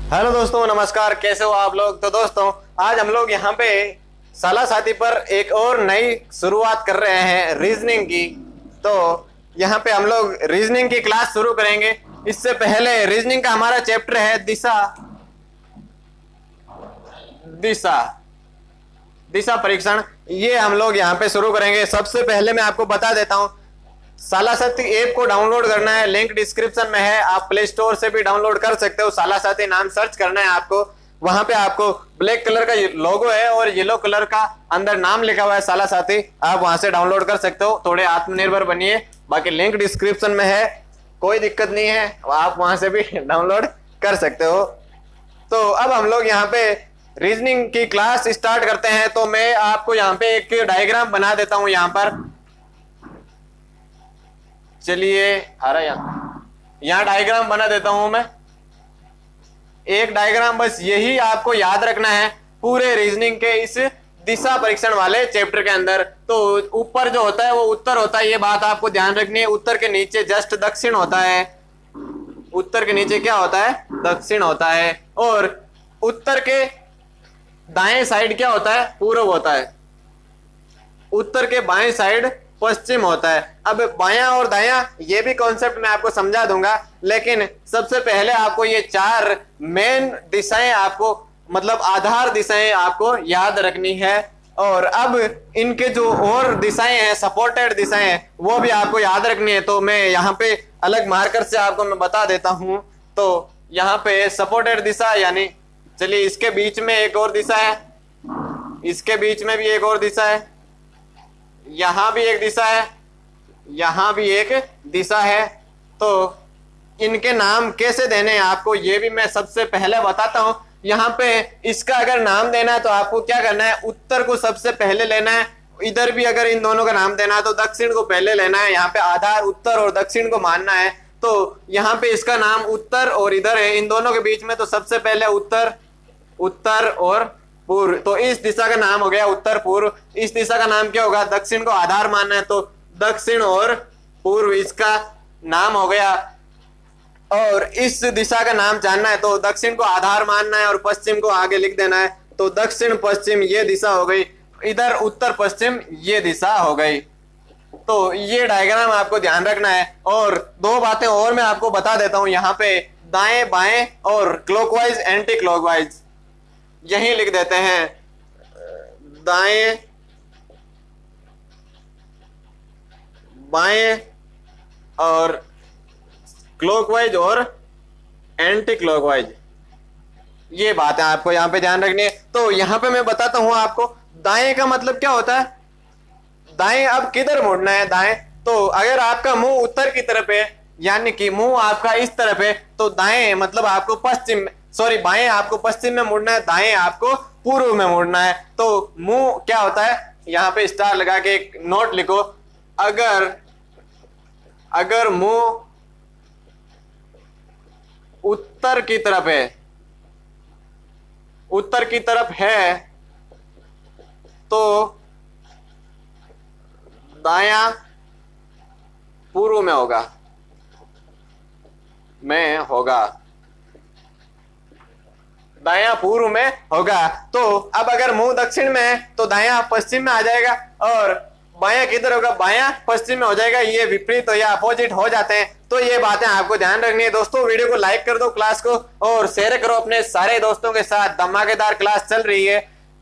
Hello दोस्तों, नमस्कार। कैसे हो आप लोग? तो दोस्तों, आज हम लोग यहाँ पे साला साथी पर एक और नई शुरुआत कर रहे हैं रीजनिंग की। तो यहाँ पे हम लोग रीजनिंग की क्लास शुरू करेंगे। इससे पहले रीजनिंग का हमारा चैप्टर है दिशा दिशा दिशा परीक्षण। ये हम लोग यहाँ पे शुरू करेंगे। सबसे पहले मैं आपको बता देता हूँ, साला साथी ऐप को डाउनलोड करना है, लिंक डिस्क्रिप्शन में है। आप प्ले स्टोर से भी डाउनलोड कर सकते हो। साला साथी नाम सर्च करना है आपको। वहां पे आपको ब्लैक कलर का लोगो है और येलो कलर का अंदर नाम लिखा हुआ है साला साथी। आप वहां से डाउनलोड कर सकते हो। थोड़े आत्मनिर्भर बनिए। बाकी लिंक डिस्क्रिप्शन में है, कोई दिक्कत नहीं है, आप वहां से भी डाउनलोड कर सकते हो। तो अब हम लोग यहाँ पे रीजनिंग की क्लास स्टार्ट करते हैं। तो मैं आपको यहाँ पे एक डायग्राम बना देता हूँ। यहाँ पर चलिए, आ रहा यहाँ डायग्राम बना देता हूं मैं। एक डायग्राम, बस यही आपको याद रखना है पूरे रीजनिंग के इस दिशा परीक्षण वाले चैप्टर के अंदर। तो ऊपर जो होता है वो उत्तर होता है, ये बात आपको ध्यान रखनी है। उत्तर के नीचे जस्ट दक्षिण होता है। उत्तर के नीचे क्या होता है? दक्षिण होता है। और उत्तर के दाएं साइड क्या होता है? पूर्व होता है। उत्तर के बाएं साइड पश्चिम होता है। अब बायां और दायां ये भी कॉन्सेप्ट मैं आपको समझा दूंगा, लेकिन सबसे पहले आपको ये चार मेन दिशाएं, आपको मतलब आधार दिशाएं आपको याद रखनी है। और अब इनके जो और दिशाएं हैं, सपोर्टेड दिशाएं हैं, वो भी आपको याद रखनी है। तो मैं यहाँ पे अलग मार्कर से आपको मैं बता देता हूं। तो यहाँ पे सपोर्टेड दिशा यानी, चलिए, इसके बीच में एक और दिशा है, इसके बीच में भी एक और दिशा है, यहां भी एक दिशा है, यहां भी एक दिशा है। तो इनके नाम कैसे देने हैं आपको, ये भी मैं सबसे पहले बताता हूं। यहाँ पे इसका अगर नाम देना है तो आपको क्या करना है? उत्तर को सबसे पहले लेना है। इधर भी अगर इन दोनों का नाम देना है तो दक्षिण को पहले लेना है। यहाँ पे आधार उत्तर और दक्षिण को मानना है। तो यहाँ पे इसका नाम उत्तर और इधर है, इन दोनों के बीच में। तो सबसे पहले उत्तर, उत्तर और पूर्व। तो इस दिशा का नाम हो गया उत्तर पूर्व। इस दिशा का नाम क्या होगा? दक्षिण को आधार मानना है तो दक्षिण और पूर्व इसका नाम हो गया। और इस दिशा का नाम जानना है तो दक्षिण को आधार मानना है और पश्चिम को आगे लिख देना है। तो दक्षिण पश्चिम ये दिशा हो गई, इधर उत्तर पश्चिम ये दिशा हो गई। तो ये डायग्राम आपको ध्यान रखना है। और दो बातें और मैं आपको बता देता हूं। यहाँ पे दाएं बाएं और क्लॉकवाइज एंटी क्लॉकवाइज यही लिख देते हैं। दाएं बाएं और क्लॉकवाइज और एंटी क्लॉकवाइज, ये बात है आपको यहाँ पे ध्यान रखनी है। तो यहाँ पे मैं बताता हूं आपको, दाएं का मतलब क्या होता है? दाएं अब किधर मुड़ना है? दाएं, तो अगर आपका मुंह उत्तर की तरफ है, यानी कि मुंह आपका इस तरफ है, तो दाएं मतलब आपको पश्चिम, सॉरी, बाएं आपको पश्चिम में मुड़ना है, दाएं आपको पूर्व में मुड़ना है। तो मुंह क्या होता है? यहाँ पे स्टार लगा के एक नोट लिखो। अगर मुंह उत्तर की तरफ है, उत्तर की तरफ है, तो दायां पूर्व में होगा, दायां पूर्व में होगा। तो अब अगर मुंह दक्षिण में है तो दायां पश्चिम में आ जाएगा, और बायां किधर होगा? बायां पश्चिम में हो जाएगा। ये विपरीत या अपोजिट हो जाते हैं। तो ये बातें आपको ध्यान रखनी है। दोस्तों, वीडियो को लाइक कर दो, क्लास को, और शेयर करो अपने सारे दोस्तों के साथ। धमाकेदार क्लास चल रही है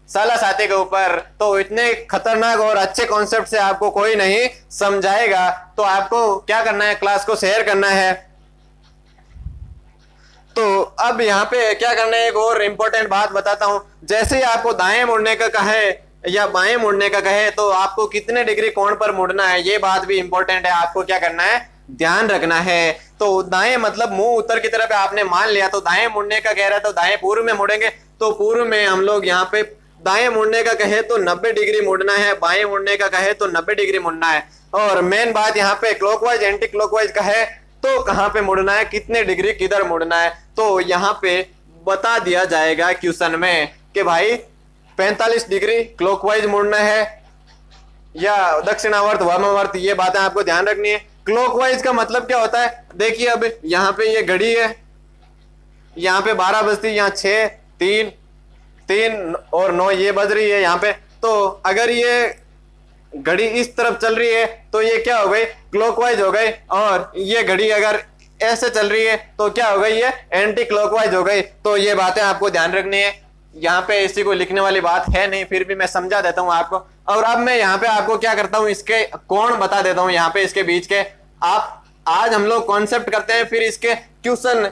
साला साथी के ऊपर। तो इतने खतरनाक और अच्छे कॉन्सेप्ट से आपको कोई नहीं समझाएगा। तो आपको क्या करना है? क्लास को शेयर करना है। तो अब यहाँ पे क्या करना है? एक और इम्पोर्टेंट बात बताता हूं। जैसे ही आपको दाएं मुड़ने का कहे या बाएं मुड़ने का कहे, तो आपको कितने डिग्री कोण पर मुड़ना है, ये बात भी इंपॉर्टेंट है। आपको क्या करना है? ध्यान रखना है। तो दाएं मतलब मुंह उत्तर की तरफ आपने मान लिया, तो दाएं मुड़ने का कह रहा है तो दाएं पूर्व में मुड़ेंगे। तो पूर्व में हम लोग यहाँ पे दाएं मुड़ने का कहे तो 90 डिग्री मुड़ना है, बाएं मुड़ने का कहे तो 90 डिग्री मुड़ना है। और मेन बात यहाँ पे क्लॉकवाइज एंटी क्लॉकवाइज का है तो कहाँ पे मुड़ना है, कितने डिग्री किधर मुड़ना है। तो यहाँ पे बता दिया जाएगा क्वेश्चन में कि भाई 45 डिग्री क्लॉकवाइज मुड़ना है या दक्षिणावर्त वामावर्त, ये बातें आपको ध्यान रखनी है। क्लॉकवाइज का मतलब क्या होता है? देखिए, अब यहाँ पे ये घड़ी है, यहाँ पे 12 बजती, यहाँ 6, 3, 3 और 9 ये बज रही है यहाँ पे। तो अगर ये घड़ी इस तरफ चल रही है तो ये क्या हो गई, क्लॉकवाइज हो गई। और ये घड़ी अगर ऐसे चल रही है तो क्या हो गई, ये एंटी क्लॉकवाइज हो गई। तो ये बातें आपको ध्यान रखनी है। यहाँ पे ऐसी कोई लिखने वाली बात है नहीं, फिर भी मैं समझा देता हूँ आपको। और अब मैं यहाँ पे आपको क्या करता हूँ, इसके कोण बता देता हूँ यहाँ पे इसके बीच के। आप आज हम लोग कॉन्सेप्ट करते हैं, फिर इसके क्वेश्चन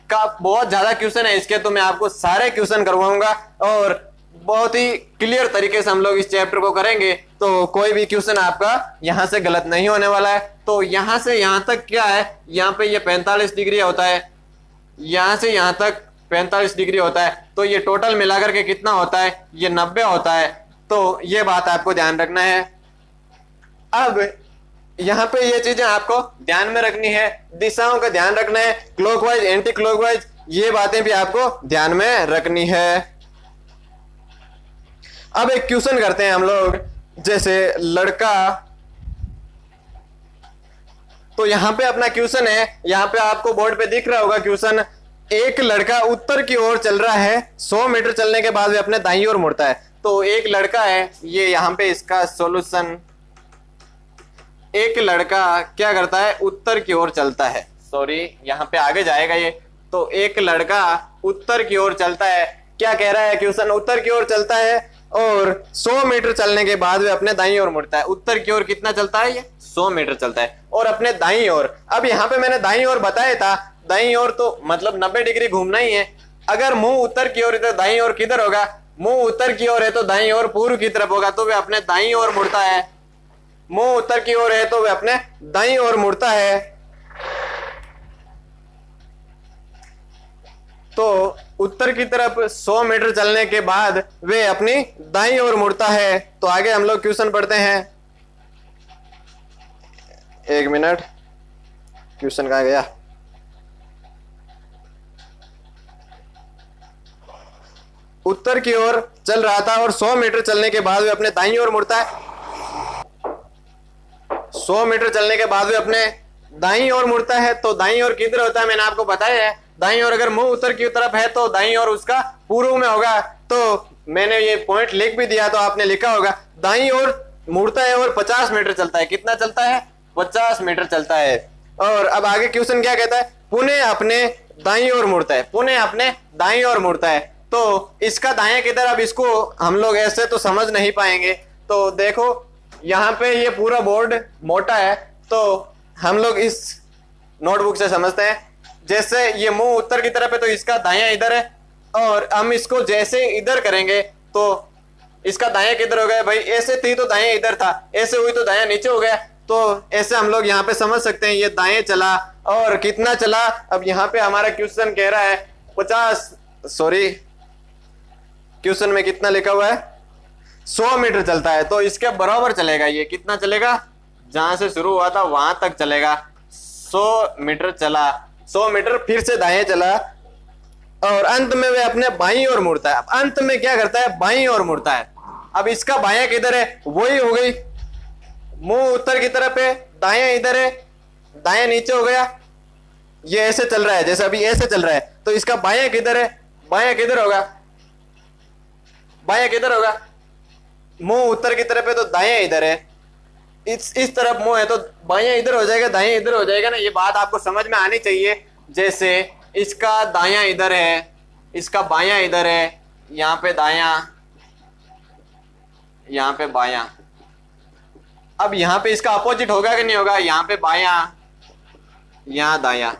का बहुत ज्यादा क्वेश्चन है इसके, तो मैं आपको सारे क्वेश्चन करवाऊंगा और बहुत ही क्लियर तरीके से हम लोग इस चैप्टर को करेंगे। तो कोई भी क्वेश्चन आपका यहाँ से गलत नहीं होने वाला है। तो यहाँ से यहाँ तक क्या है, यहाँ पे ये 45 डिग्री होता है, यहाँ से यहाँ तक 45 डिग्री होता है। तो ये टोटल मिलाकर के कितना होता है, ये 90 होता है। तो ये बात आपको ध्यान रखना है। अब यहाँ पे ये चीजें आपको ध्यान में रखनी है, दिशाओं का ध्यान रखना है, क्लॉकवाइज एंटी क्लॉकवाइज ये बातें भी आपको ध्यान में रखनी है। अब एक क्वेश्चन करते हैं हम लोग, जैसे लड़का, तो यहाँ पे अपना क्वेश्चन है, यहाँ पे आपको बोर्ड पे दिख रहा होगा क्वेश्चन। एक लड़का उत्तर की ओर चल रहा है, 100 मीटर चलने के बाद वे अपने दाईं ओर मुड़ता है। तो एक लड़का है, ये यहाँ पे इसका सॉल्यूशन, एक लड़का क्या करता है, उत्तर की ओर चलता है। सॉरी, यहाँ पे आगे जाएगा ये। तो एक लड़का उत्तर की ओर चलता है, क्या कह रहा है क्वेश्चन, उत्तर की ओर चलता है और 100 मीटर चलने के बाद वे अपने दाईं ओर मुड़ता है। उत्तर की ओर कितना चलता है, ये 100 मीटर चलता है और अपने दाईं ओर। अब यहाँ पे मैंने दाईं ओर बताया था, दाईं ओर तो मतलब 90 डिग्री घूमना ही है। अगर मुंह उत्तर की ओर है तो दाईं ओर किधर होगा, मुंह उत्तर की ओर है तो दाईं ओर पूर्व की तरफ होगा, तो वे अपने दाईं ओर मुड़ता है। मुंह उत्तर की ओर है तो वे अपने दाईं ओर मुड़ता है। तो उत्तर की तरफ 100 मीटर चलने के बाद वे अपनी दाईं ओर मुड़ता है। तो आगे हम लोग क्वेश्चन पढ़ते हैं। एक मिनट, क्वेश्चन कहाँ गया। उत्तर की ओर चल रहा था और 100 मीटर चलने के बाद वे अपने दाईं ओर मुड़ता है। 100 मीटर चलने के बाद वे अपने दाईं ओर मुड़ता है। तो दाईं ओर किधर होता है, मैंने आपको बताया है। दाईं ओर अगर मुंह उत्तर की तरफ है तो दाईं ओर उसका पूर्व में होगा। तो मैंने ये पॉइंट लिख भी दिया, तो आपने लिखा होगा दाईं ओर मुड़ता है और 50 मीटर चलता है। कितना चलता है, 50 मीटर चलता है। और अब आगे क्वेश्चन क्या कहता है, पुनः अपने दाईं ओर मुड़ता है, पुनः अपने दाईं ओर मुड़ता है। तो इसका दायां किधर, अब इसको हम लोग ऐसे तो समझ नहीं पाएंगे। तो देखो यहाँ पे ये पूरा बोर्ड मोटा है, तो हम लोग इस नोटबुक से समझते हैं। जैसे ये मुंह उत्तर की तरफ है तो इसका दायां इधर है, और हम इसको जैसे इधर करेंगे तो इसका दायां किधर हो गया, भाई ऐसे थी तो दायां इधर था, ऐसे हुई तो दायां नीचे हो गया। तो ऐसे हम लोग यहाँ पे समझ सकते हैं, ये दाएं चला और कितना चला। अब यहाँ पे हमारा क्वेश्चन कह रहा है 50, सॉरी क्वेश्चन में कितना लिखा हुआ है, 100 मीटर चलता है। तो इसके बराबर चलेगा, ये कितना चलेगा, जहां से शुरू हुआ था वहां तक चलेगा। 100 मीटर चला, 100 मीटर फिर से दाएं चला और अंत में वे अपने बाईं ओर मुड़ता है। अब अंत में क्या करता है, बाईं ओर मुड़ता है। अब इसका बायां किधर है, वही हो गई, मुंह उत्तर की तरफ है, दायां इधर है, दायां नीचे हो गया। ये ऐसे चल रहा है, जैसे अभी ऐसे चल रहा है। तो इसका बायां किधर है, बायां किधर होगा, बायां किधर होगा, मुंह उत्तर की तरफ है तो दायां इधर है। इस तरफ मुंह है तो बायां इधर हो जाएगा, दायां इधर हो जाएगा ना। ये बात आपको समझ में आनी चाहिए। जैसे इसका दायां इधर है, इसका बायां इधर है, यहाँ पे दायां, यहाँ पे बायां। अब यहाँ पे इसका अपोजिट होगा कि नहीं होगा, यहाँ पे बायां, यहाँ दायां।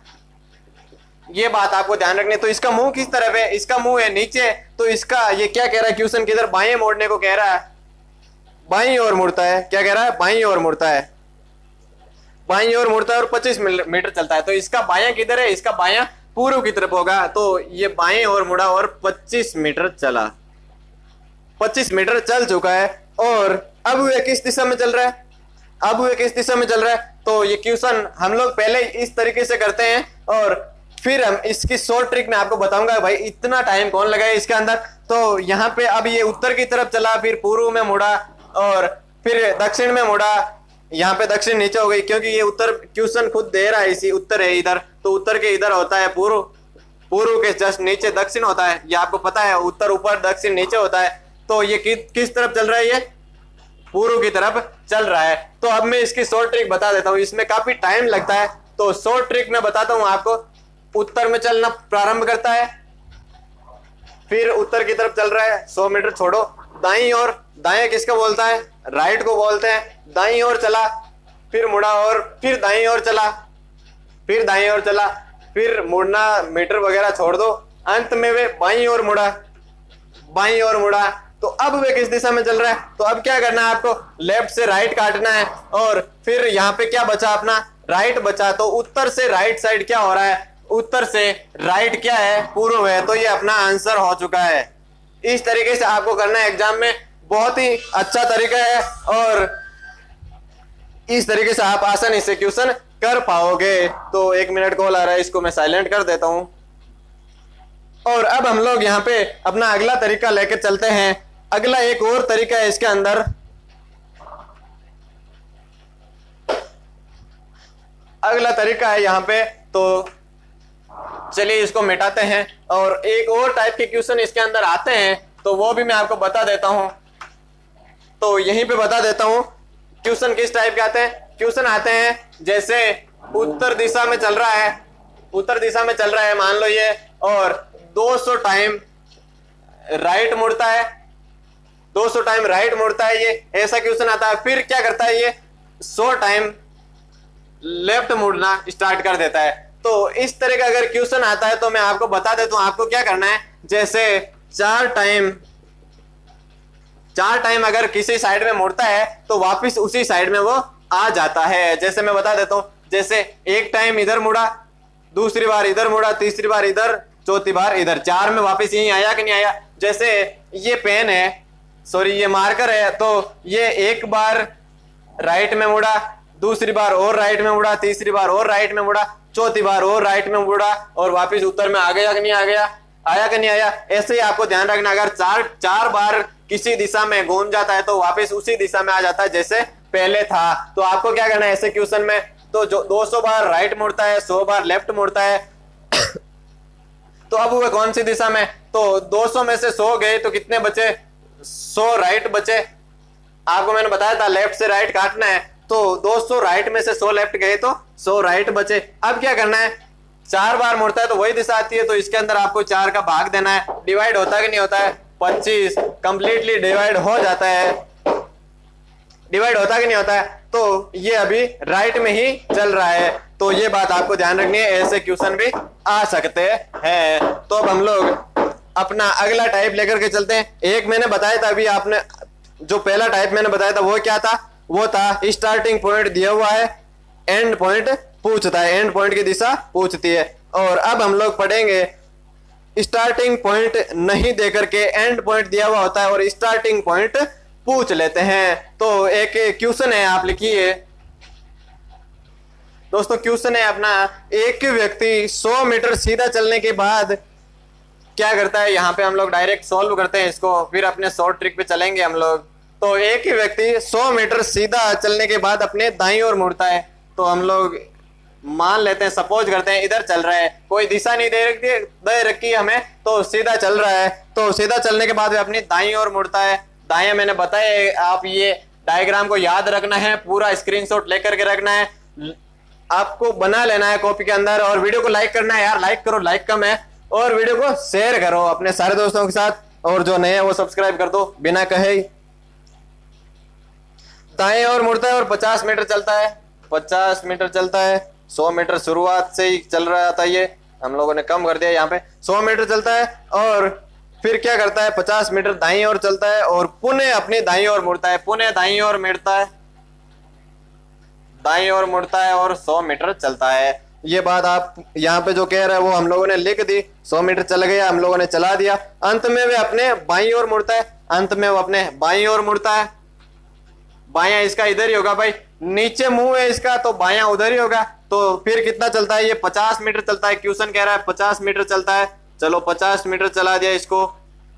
ये बात आपको ध्यान रखनी है। तो इसका मुंह किस तरफ है, इसका मुंह है नीचे। तो इसका ये क्या कह रहा है क्वेश्चन, किधर, बाएं मोड़ने को कह रहा है, बाईं ओर मुड़ता है। क्या कह रहा है, बाईं ओर मुड़ता है, बाईं ओर मुड़ता है और 25 मीटर चलता है। तो इसका बायां किधर है, इसका बायां पूर्व की तरफ होगा। तो ये बाएं ओर मुड़ा और 25 मीटर चला, 25 मीटर चल चुका है। और अब वह किस दिशा में चल रहा है, अब वह किस दिशा में चल रहा है। तो ये क्वेश्चन हम लोग पहले इस तरीके से करते हैं और फिर हम इसकी शॉर्ट ट्रिक में आपको बताऊंगा भाई इतना टाइम कौन लगाए इसके अंदर। तो यहाँ पे अब ये उत्तर की तरफ चला, फिर पूर्व में मुड़ा और फिर दक्षिण में मुड़ा। यहाँ पे दक्षिण नीचे हो गई, क्योंकि ये उत्तर क्वेश्चन खुद दे रहा है, इसी उत्तर है इधर, तो उत्तर के इधर होता है पूर्व, पूर्व के जस्ट नीचे दक्षिण होता है, ये आपको पता है, उत्तर ऊपर दक्षिण नीचे होता है। तो ये किस तरफ चल रहा है, ये पूर्व की तरफ चल रहा है। तो अब मैं इसकी शॉर्ट ट्रिक बता देता हूँ, इसमें काफी टाइम लगता है, तो शॉर्ट ट्रिक मैं बताता हूँ आपको। उत्तर में चलना प्रारंभ करता है, फिर उत्तर की तरफ चल रहा है, 100 मीटर छोड़ो, दाईं ओर, दाएं किसको बोलता है, राइट को बोलते हैं, दाईं ओर चला, फिर मुड़ा और फिर दाईं ओर चला, फिर दाईं ओर चला, फिर मुड़ना मीटर वगैरह छोड़ दो, अंत में वे बाईं ओर मुड़ा, बाईं ओर मुड़ा। तो अब वे किस दिशा में चल रहा है, तो अब क्या करना है आपको, लेफ्ट से राइट काटना है, और फिर यहाँ पे क्या बचा, अपना राइट बचा। तो उत्तर से राइट साइड क्या हो रहा है, उत्तर से राइट क्या है, पूर्व है। तो ये अपना आंसर हो चुका है। इस तरीके से आपको करना है एग्जाम में, बहुत ही अच्छा तरीका है, और इस तरीके से आप आसानी से क्वेश्चन कर पाओगे। तो 1 मिनट कॉल आ रहा है, इसको मैं साइलेंट कर देता हूं। और अब हम लोग यहाँ पे अपना अगला तरीका लेकर चलते हैं। अगला एक और तरीका है इसके अंदर, अगला तरीका है यहाँ पे। तो चलिए इसको मिटाते हैं, और एक और टाइप के क्वेश्चन इसके अंदर आते हैं, तो वो भी मैं आपको बता देता हूं। तो यहीं पे बता देता हूं क्वेश्चन किस टाइप के आते हैं। क्वेश्चन आते हैं जैसे उत्तर दिशा में चल रहा है, उत्तर दिशा में चल रहा है मान लो ये, और 200 टाइम राइट मुड़ता है, 200 टाइम राइट मुड़ता है, ये ऐसा क्वेश्चन आता है। फिर क्या करता है ये, 100 टाइम लेफ्ट मुड़ना स्टार्ट कर देता है। तो इस तरह का अगर क्वेश्चन आता है तो मैं आपको बता देता हूं आपको क्या करना है। जैसे 4 टाइम अगर किसी साइड में मुड़ता है तो वापस उसी साइड में वो आ जाता है। जैसे मैं बता देता हूं, जैसे 1 टाइम इधर मुड़ा, दूसरी बार इधर मुड़ा, तीसरी बार इधर, चौथी बार इधर, 4 में वापस यहीं आया कि नहीं आया। जैसे ये पेन है, सॉरी ये मार्कर है, तो ये 1 बार राइट में मुड़ा, दूसरी बार और राइट में मुड़ा, तीसरी बार और राइट में मुड़ा, चौथी बार और राइट में मुड़ा, और वापस उत्तर में आ गया कि नहीं आ गया, आया कि नहीं आया। ऐसे ही आपको ध्यान रखना, अगर चार बार किसी दिशा में घूम जाता है तो वापस उसी दिशा में आ जाता है जैसे पहले था। तो आपको क्या करना है ऐसे क्वेश्चन में, तो जो 200 बार राइट मुड़ता है, 100 बार लेफ्ट मुड़ता है, तो अब वो कौन सी दिशा में, तो 200 में से 100 गए तो कितने बचे, 100 राइट बचे। आपको मैंने बताया था लेफ्ट से राइट काटना है, तो 200 राइट में से 100 लेफ्ट गए तो 100 राइट बचे। अब क्या करना है, 4 बार मुड़ता है तो वही दिशा आती है, तो इसके अंदर आपको 4 का भाग देना है। डिवाइड होता है कि नहीं होता है, 25 कंप्लीटली डिवाइड हो जाता है, डिवाइड होता है कि नहीं होता है। तो ये अभी राइट में ही चल रहा है। तो ये बात आपको ध्यान रखनी है, ऐसे क्वेश्चन भी आ सकते हैं। तो अब हम लोग अपना अगला टाइप लेकर के चलते हैं। एक मैंने बताया था अभी, आपने जो पहला टाइप मैंने बताया था वो क्या था, वो था स्टार्टिंग पॉइंट दिया हुआ है, एंड पॉइंट पूछता है, एंड पॉइंट की दिशा पूछती है। और अब हम लोग पढ़ेंगे स्टार्टिंग पॉइंट नहीं देकर के एंड पॉइंट दिया हुआ होता है और स्टार्टिंग पॉइंट पूछ लेते हैं। तो एक क्वेश्चन है, आप लिखिए दोस्तों। क्वेश्चन है अपना, एक व्यक्ति 100 मीटर सीधा चलने के बाद क्या करता है। यहाँ पे हम लोग डायरेक्ट सॉल्व करते हैं इसको, फिर अपने शॉर्ट ट्रिक पे चलेंगे हम लोग। तो एक ही व्यक्ति 100 मीटर सीधा चलने के बाद अपने दाईं ओर मुड़ता है। तो हम लोग मान लेते हैं, सपोज करते हैं इधर चल रहा है, कोई दिशा नहीं दे रखी हमें, तो सीधा चल रहा है। तो सीधा चलने के बाद अपनी दाईं ओर मुड़ता है। दाएं मैंने बताया, आप ये डायग्राम को याद रखना है, पूरा स्क्रीनशॉट लेकर के रखना है, आपको बना लेना है कॉपी के अंदर। और वीडियो को लाइक करना है यार, लाइक करो, लाइक कम है। और वीडियो को शेयर करो अपने सारे दोस्तों के साथ, और जो नए हैं वो सब्सक्राइब कर दो बिना कहे। दाएं ओर मुड़ता है और 50 मीटर चलता है, 50 मीटर चलता है। 100 मीटर शुरुआत से ही चल रहा था, ये हम लोगों ने कम कर दिया यहाँ पे। 100 मीटर चलता है और फिर क्या करता है, 50 मीटर दाईं ओर चलता है और पुनः अपनी दाईं ओर मुड़ता है, पुनः दाईं ओर मुड़ता है, दाईं ओर मुड़ता है और 100 मीटर चलता है। ये बात आप यहाँ पे जो कह रहे हैं वो हम लोगों ने लिख दी। 100 मीटर चल गया, हम लोगों ने चला दिया। अंत में वे अपने बाईं ओर मुड़ता है, अंत में वो अपने बाईं ओर मुड़ता है। बायां इसका इधर ही होगा भाई, नीचे मुंह है इसका, तो बायां उधर ही होगा। तो फिर कितना चलता है, ये 50 मीटर चलता है। क्वेश्चन कह रहा है 50 मीटर चलता है, चलो 50 मीटर चला दिया इसको।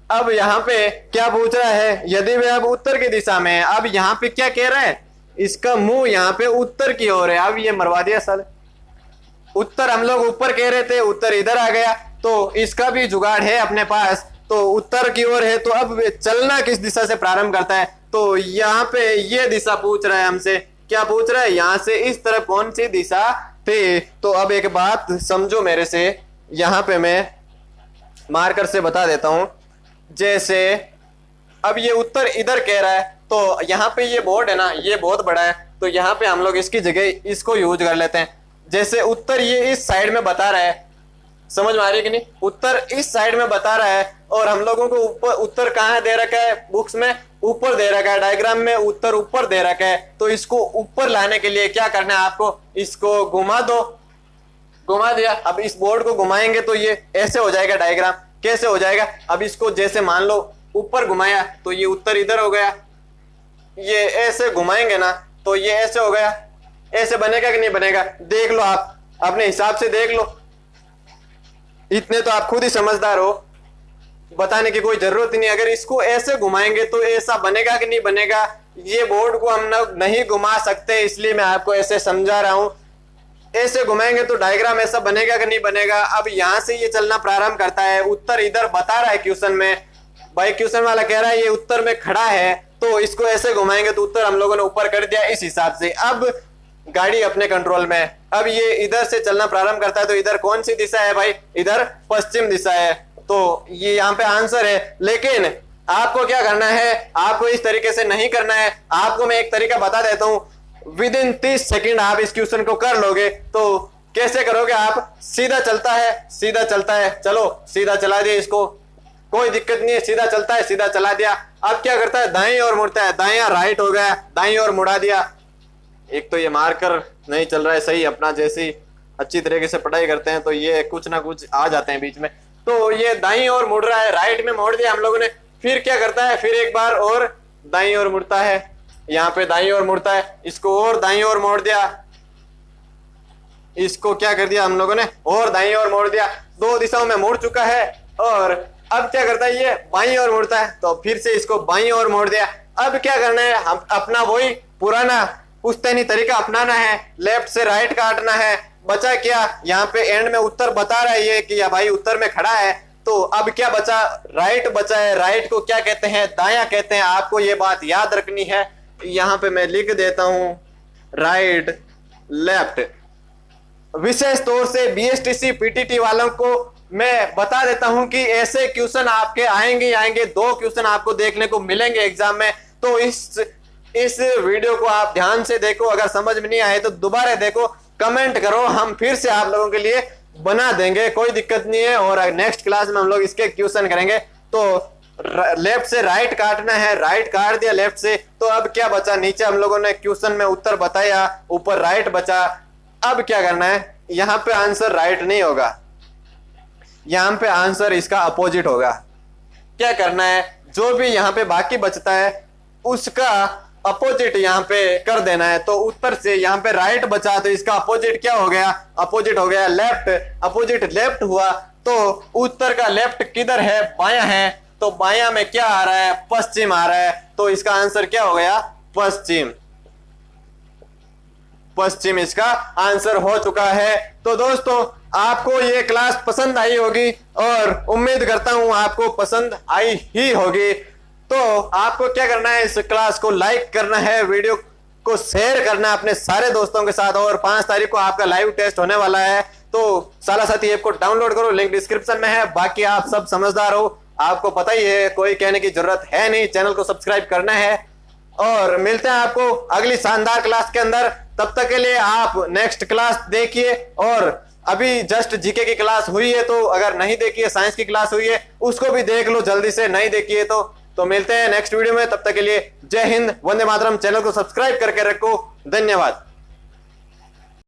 अब यहाँ पे क्या पूछ रहा है, यदि वे अब उत्तर की दिशा में है। अब यहाँ पे क्या कह रहा है, इसका मुंह यहाँ पे उत्तर की ओर है। अब ये मरवा दिया सर, उत्तर हम लोग ऊपर कह रहे थे, उत्तर इधर आ गया। तो इसका भी जुगाड़ है अपने पास। तो उत्तर की ओर है, तो अब चलना किस दिशा से प्रारंभ करता है? तो यहाँ पे ये दिशा पूछ रहा है हमसे। क्या पूछ रहा है? यहाँ से इस तरफ कौन सी दिशा थी? तो अब एक बात समझो मेरे से, यहाँ पे मैं मार्कर से बता देता हूं। जैसे अब ये उत्तर इधर कह रहा है, तो यहाँ पे ये बोर्ड है ना, ये बहुत बड़ा है, तो यहाँ पे हम लोग इसकी जगह इसको यूज कर लेते हैं। जैसे उत्तर ये इस साइड में बता रहा है, समझ में आ रही है कि नहीं? उत्तर इस साइड में बता रहा है और हम लोगों को ऊपर उत्तर कहाँ दे रखा है? बुक्स में ऊपर दे रखा है, डायग्राम में उत्तर ऊपर दे रखा है। तो इसको ऊपर लाने के लिए क्या करना है आपको? इसको घुमा दो, घुमा दिया। अब इस बोर्ड को घुमाएंगे तो ये ऐसे हो जाएगा डायग्राम। कैसे हो जाएगा? अब इसको जैसे मान लो ऊपर घुमाया तो ये उत्तर इधर हो गया, ये ऐसे घुमाएंगे ना तो ये ऐसे हो गया। ऐसे बनेगा कि नहीं बनेगा? देख लो, आप अपने हिसाब से देख लो, इतने तो आप खुद ही समझदार हो, बताने की कोई जरूरत ही नहीं। अगर इसको ऐसे घुमाएंगे तो ऐसा बनेगा कि नहीं बनेगा? ये बोर्ड को हम नहीं घुमा सकते, इसलिए मैं आपको ऐसे समझा रहा हूं। ऐसे घुमाएंगे तो डायग्राम ऐसा बनेगा कि नहीं बनेगा? अब यहां से ये चलना प्रारंभ करता है, उत्तर इधर बता रहा है क्वेश्चन में, भाई क्वेश्चन वाला कह रहा है ये उत्तर में खड़ा है, तो इसको ऐसे घुमाएंगे तो उत्तर हम लोगों ने ऊपर कर दिया इस हिसाब से। अब गाड़ी अपने कंट्रोल में। अब ये इधर से चलना प्रारंभ करता है, तो इधर कौन सी दिशा है भाई? इधर पश्चिम दिशा है, तो ये यहाँ पे आंसर है। लेकिन आपको क्या करना है? आपको इस तरीके से नहीं करना है। आपको मैं एक तरीका बता देता हूँ, विद इन 30 सेकेंड आप इस क्वेश्चन को कर लोगे। तो कैसे करोगे आप? सीधा चलता है, सीधा चलता है, चलो सीधा चला दिया इसको, कोई दिक्कत नहीं है, सीधा चलता है, सीधा चला दिया। अब क्या करता है? दाएं और मुड़ता है, दाएं राइट हो गया, दाएं और मुड़ा दिया। एक तो ये मार्कर नहीं चल रहा है सही अपना, जैसी अच्छी तरीके से पढ़ाई करते हैं तो ये कुछ ना कुछ आ जाते हैं बीच में। तो ये दाईं ओर मुड़ रहा है, राइट में मोड़ दिया हम लोगों ने। फिर क्या करता है? फिर एक बार और दाईं ओर मुड़ता है, यहाँ पे दाईं ओर मुड़ता है, इसको और दाईं ओर मोड़ दिया, इसको क्या कर दिया हम लोगों ने? और दाईं ओर मोड़ दिया। दो दिशाओं में मुड़ चुका है। और अब क्या करता है? ये बाईं ओर मुड़ता है, तो फिर से इसको बाईं ओर मोड़ दिया। अब क्या करना है? हम अपना वही पुराना पुश्तैनी तरीका अपनाना है, लेफ्ट से राइट काटना है। बचा क्या? यहाँ पे एंड में उत्तर बता रहा है ये कि या भाई उत्तर में खड़ा है, तो अब क्या बचा? राइट बचा है। राइट को क्या कहते हैं? दायां कहते हैं। आपको ये बात याद रखनी है। यहाँ पे मैं लिख देता हूं राइट लेफ्ट। विशेष तौर से बीएसटीसी पीटीटी वालों को मैं बता देता हूं कि ऐसे क्वेश्चन आपके आएंगे। 2 क्वेश्चन आपको देखने को मिलेंगे एग्जाम में। तो इस वीडियो को आप ध्यान से देखो, अगर समझ में नहीं आए तो दोबारा देखो, कमेंट करो, हम फिर से आप लोगों के लिए बना देंगे, कोई दिक्कत नहीं है। और नेक्स्ट क्लास में हम लोग इसके क्वेश्चन करेंगे। तो लेफ्ट से राइट काटना है, राइट काट दिया लेफ्ट से, तो अब क्या बचा? नीचे हम लोगों ने क्वेश्चन में उत्तर बताया, ऊपर राइट बचा। अब क्या करना है? यहाँ पे आंसर राइट नहीं होगा, यहाँ पे आंसर इसका अपोजिट होगा। क्या करना है? जो भी यहाँ पे बाकी बचता है उसका अपोजिट यहाँ पे कर देना है। तो उत्तर से यहाँ पे राइट बचा, तो इसका अपोजिट क्या हो गया? अपोजिट हो गया लेफ्ट। अपोजिट लेफ्ट हुआ, तो उत्तर का लेफ्ट किधर है? बायां है, तो बायां में क्या आ रहा है? पश्चिम आ रहा है। तो इसका आंसर क्या हो गया? पश्चिम। पश्चिम इसका आंसर हो चुका है। तो दोस्तों आपको ये क्लास पसंद आई होगी और उम्मीद करता हूं आपको पसंद आई ही होगी। तो आपको क्या करना है? इस क्लास को लाइक करना है, वीडियो को शेयर करना है अपने सारे दोस्तों के साथ। और 5 तारीख को आपका लाइव टेस्ट होने वाला है, तो साला साथी ऐप को डाउनलोड करो, लिंक डिस्क्रिप्शन में है। बाकी आप सब समझदार हो, आपको पता ही है, कोई कहने की जरूरत है नहीं। चैनल को सब्सक्राइब करना है और मिलते हैं आपको अगली शानदार क्लास के अंदर। तब तक के लिए आप नेक्स्ट क्लास देखिए। और अभी जस्ट जीके की क्लास हुई है, तो अगर नहीं देखी है, साइंस की क्लास हुई है, उसको भी देख लो जल्दी से, नहीं देखी है तो मिलते हैं नेक्स्ट वीडियो में। तब तक के लिए जय हिंद, वंदे मातरम। चैनल को सब्सक्राइब करके रखो। धन्यवाद।